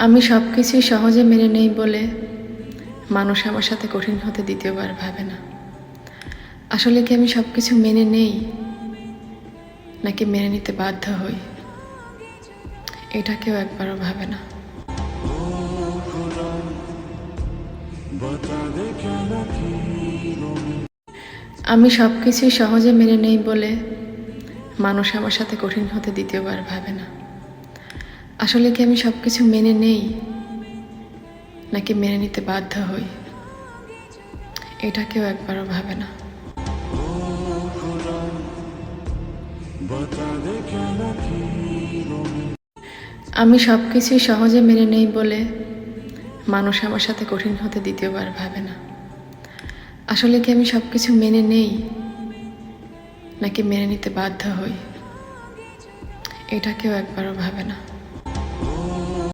আমি সব কিছুই সহজে মেনে নেই বলে মানুষ আমার সাথে কঠিন হতে দ্বিতীয়বার ভাবে না। আসলে কি আমি সব কিছু মেনে নেই, নাকি মেনে নিতে বাধ্য হই, এটা কেউ একবারও ভাবে না। আমি সব কিছুই সহজে মেনে নেই বলে মানুষ আমার সাথে কঠিন হতে দ্বিতীয়বার ভাবে না। আসলে কি আমি সব কিছু মেনে নেই, নাকি মেনে নিতে বাধ্য হই, এটা কেউ একবারও ভাবে না। আমি সব কিছুই সহজে মেনে নেই বলে মানুষ আমার সাথে কঠিন হতে দ্বিতীয়বার ভাবে না। আসলে কি আমি সব কিছু মেনে নেই, নাকি মেনে নিতে বাধ্য হই, এটা কেউ একবারও ভাবে না।